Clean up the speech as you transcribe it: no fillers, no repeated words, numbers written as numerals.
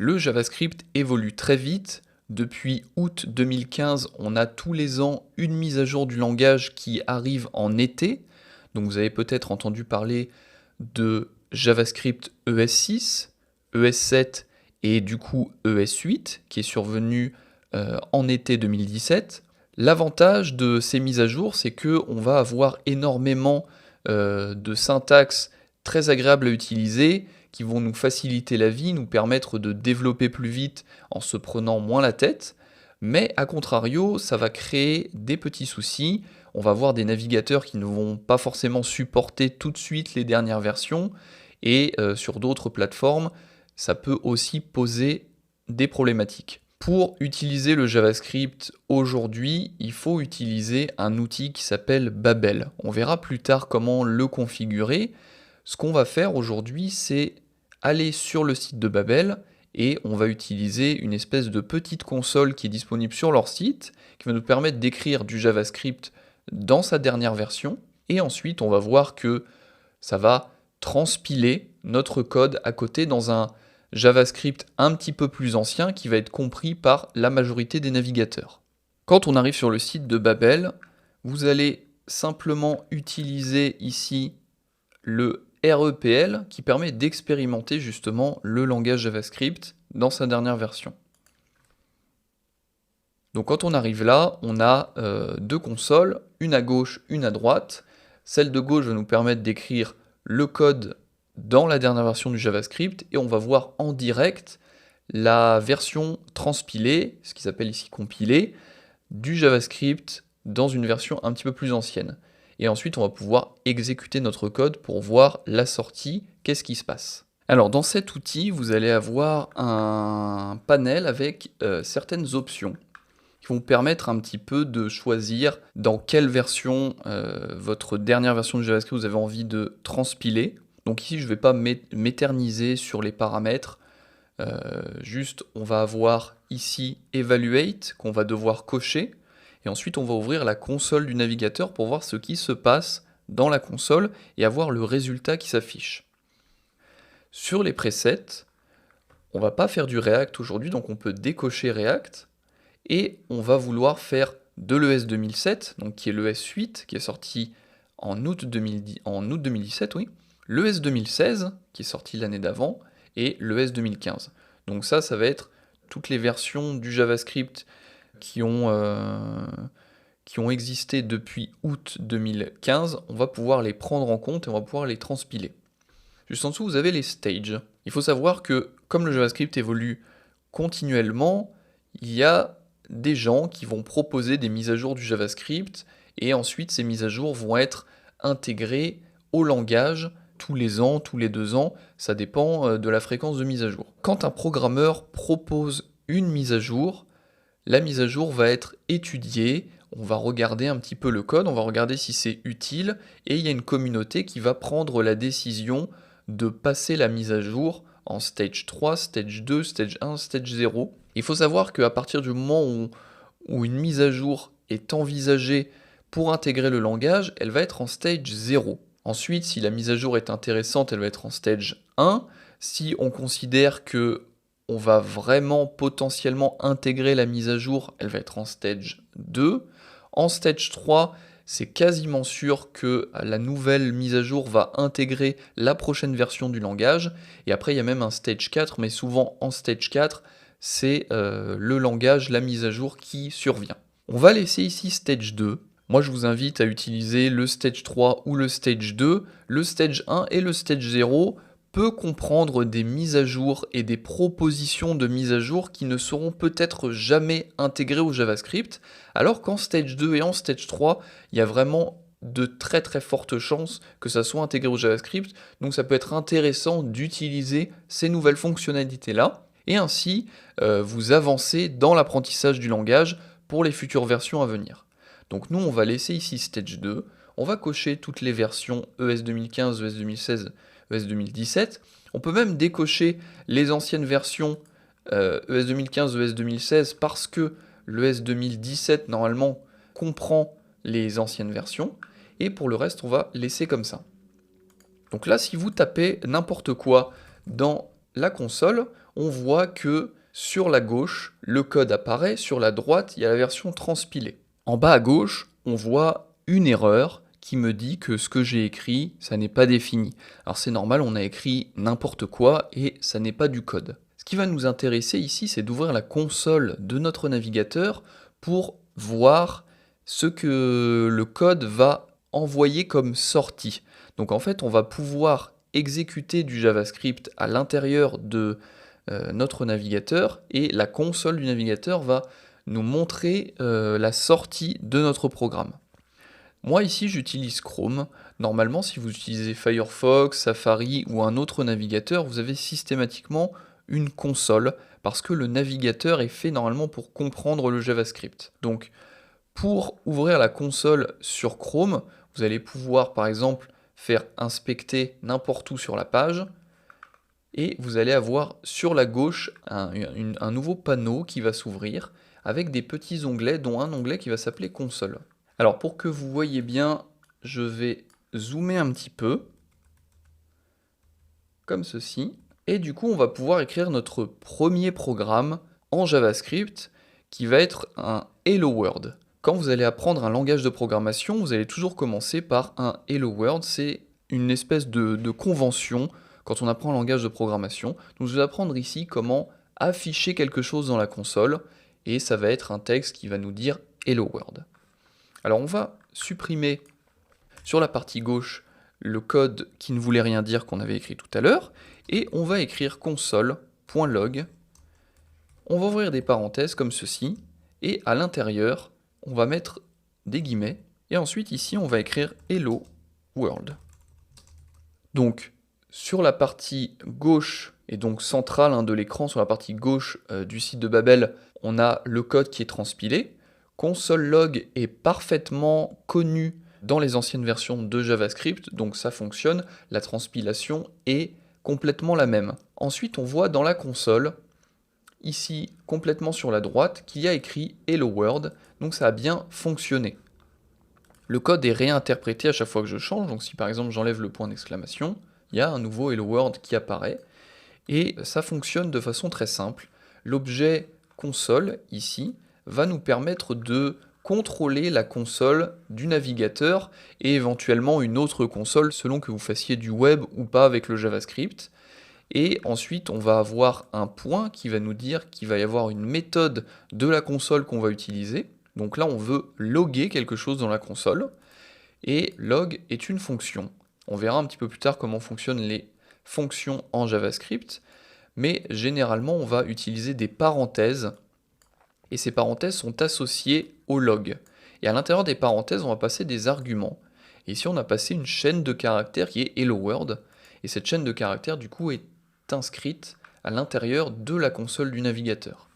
Le JavaScript évolue très vite. Depuis août 2015, on a tous les ans une mise à jour du langage qui arrive en été. Donc vous avez peut-être entendu parler de JavaScript ES6, ES7 et du coup ES8 qui est survenu en été 2017. L'avantage de ces mises à jour, c'est qu'on va avoir énormément de syntaxe très agréable à utiliser, qui vont nous faciliter la vie, nous permettre de développer plus vite en se prenant moins la tête. Mais à contrario, ça va créer des petits soucis. On va avoir des navigateurs qui ne vont pas forcément supporter tout de suite les dernières versions. Et sur d'autres plateformes, ça peut aussi poser des problématiques. Pour utiliser le JavaScript aujourd'hui, il faut utiliser un outil qui s'appelle Babel. On verra plus tard comment le configurer. Ce qu'on va faire aujourd'hui, c'est aller sur le site de Babel et on va utiliser une espèce de petite console qui est disponible sur leur site, qui va nous permettre d'écrire du JavaScript dans sa dernière version. Et ensuite, on va voir que ça va transpiler notre code à côté dans un JavaScript un petit peu plus ancien qui va être compris par la majorité des navigateurs. Quand on arrive sur le site de Babel, vous allez simplement utiliser ici le REPL qui permet d'expérimenter justement le langage JavaScript dans sa dernière version. Donc quand on arrive là, on a deux consoles, une à gauche, une à droite. Celle de gauche va nous permettre d'écrire le code dans la dernière version du JavaScript et on va voir en direct la version transpilée, ce qui s'appelle ici compilée, du JavaScript dans une version un petit peu plus ancienne. Et ensuite, on va pouvoir exécuter notre code pour voir la sortie, qu'est-ce qui se passe. Alors, dans cet outil, vous allez avoir un panel avec certaines options qui vont vous permettre un petit peu de choisir dans quelle version, votre dernière version de JavaScript, vous avez envie de transpiler. Donc ici, je ne vais pas m'éterniser sur les paramètres. Juste, on va avoir ici Evaluate, qu'on va devoir cocher. Et ensuite, on va ouvrir la console du navigateur pour voir ce qui se passe dans la console et avoir le résultat qui s'affiche. Sur les presets, on ne va pas faire du React aujourd'hui, donc on peut décocher React. Et on va vouloir faire de l'ES 2007, donc qui est l'ES 8, qui est sorti en août 2017, oui. L'ES 2016, qui est sorti l'année d'avant, et l'ES 2015. Donc ça va être toutes les versions du JavaScript qui ont existé depuis août 2015, on va pouvoir les prendre en compte et on va pouvoir les transpiler. Juste en dessous, vous avez les stages. Il faut savoir que comme le JavaScript évolue continuellement, il y a des gens qui vont proposer des mises à jour du JavaScript et ensuite ces mises à jour vont être intégrées au langage tous les ans, tous les 2 ans, ça dépend de la fréquence de mise à jour. Quand un programmeur propose une mise à jour, la mise à jour va être étudiée, on va regarder un petit peu le code, on va regarder si c'est utile, et il y a une communauté qui va prendre la décision de passer la mise à jour en stage 3, stage 2, stage 1, stage 0. Il faut savoir qu'à partir du moment où une mise à jour est envisagée pour intégrer le langage, elle va être en stage 0. Ensuite, si la mise à jour est intéressante, elle va être en stage 1. Si on considère que on va vraiment potentiellement intégrer la mise à jour, elle va être en stage 2. En stage 3, c'est quasiment sûr que la nouvelle mise à jour va intégrer la prochaine version du langage. Et après, il y a même un stage 4, mais souvent en stage 4, c'est le langage, la mise à jour qui survient. On va laisser ici stage 2. Moi, je vous invite à utiliser le stage 3 ou le stage 2. Le stage 1 et le stage 0 peut comprendre des mises à jour et des propositions de mises à jour qui ne seront peut-être jamais intégrées au JavaScript, alors qu'en stage 2 et en stage 3, il y a vraiment de très très fortes chances que ça soit intégré au JavaScript, donc ça peut être intéressant d'utiliser ces nouvelles fonctionnalités-là, et ainsi vous avancez dans l'apprentissage du langage pour les futures versions à venir. Donc nous, on va laisser ici stage 2, on va cocher toutes les versions ES 2015, ES 2016, ES 2017. On peut même décocher les anciennes versions ES 2015, ES 2016 parce que l'ES 2017 normalement comprend les anciennes versions. Et pour le reste, on va laisser comme ça. Donc là, si vous tapez n'importe quoi dans la console, on voit que sur la gauche, le code apparaît, sur la droite, il y a la version transpilée. En bas à gauche, on voit une erreur qui me dit que ce que j'ai écrit, ça n'est pas défini. Alors c'est normal, on a écrit n'importe quoi et ça n'est pas du code. Ce qui va nous intéresser ici, c'est d'ouvrir la console de notre navigateur pour voir ce que le code va envoyer comme sortie. Donc en fait, on va pouvoir exécuter du JavaScript à l'intérieur de notre navigateur et la console du navigateur va nous montrer la sortie de notre programme. Moi ici j'utilise Chrome. Normalement si vous utilisez Firefox, Safari ou un autre navigateur, vous avez systématiquement une console parce que le navigateur est fait normalement pour comprendre le JavaScript. Donc pour ouvrir la console sur Chrome, vous allez pouvoir par exemple faire inspecter n'importe où sur la page et vous allez avoir sur la gauche un nouveau panneau qui va s'ouvrir avec des petits onglets dont un onglet qui va s'appeler console. Alors pour que vous voyez bien, je vais zoomer un petit peu, comme ceci, et du coup on va pouvoir écrire notre premier programme en JavaScript qui va être un Hello World. Quand vous allez apprendre un langage de programmation, vous allez toujours commencer par un Hello World, c'est une espèce de convention quand on apprend un langage de programmation. Donc je vais apprendre ici comment afficher quelque chose dans la console, et ça va être un texte qui va nous dire Hello World. Alors on va supprimer sur la partie gauche le code qui ne voulait rien dire qu'on avait écrit tout à l'heure, et on va écrire console.log. On va ouvrir des parenthèses comme ceci, et à l'intérieur, on va mettre des guillemets, et ensuite ici on va écrire Hello World. Donc sur la partie gauche, et donc centrale de l'écran, sur la partie gauche du site de Babel, on a le code qui est transpilé. Console.log est parfaitement connu dans les anciennes versions de JavaScript, donc ça fonctionne, la transpilation est complètement la même. Ensuite, on voit dans la console, ici complètement sur la droite, qu'il y a écrit Hello World, donc ça a bien fonctionné. Le code est réinterprété à chaque fois que je change, donc si par exemple j'enlève le point d'exclamation, il y a un nouveau Hello World qui apparaît, et ça fonctionne de façon très simple. L'objet console, ici, va nous permettre de contrôler la console du navigateur et éventuellement une autre console selon que vous fassiez du web ou pas avec le JavaScript. Et ensuite, on va avoir un point qui va nous dire qu'il va y avoir une méthode de la console qu'on va utiliser. Donc là, on veut loguer quelque chose dans la console. Et log est une fonction. On verra un petit peu plus tard comment fonctionnent les fonctions en JavaScript. Mais généralement, on va utiliser des parenthèses. Et ces parenthèses sont associées au log. Et à l'intérieur des parenthèses, on va passer des arguments. Et ici, on a passé une chaîne de caractères qui est Hello World. Et cette chaîne de caractères, du coup, est inscrite à l'intérieur de la console du navigateur.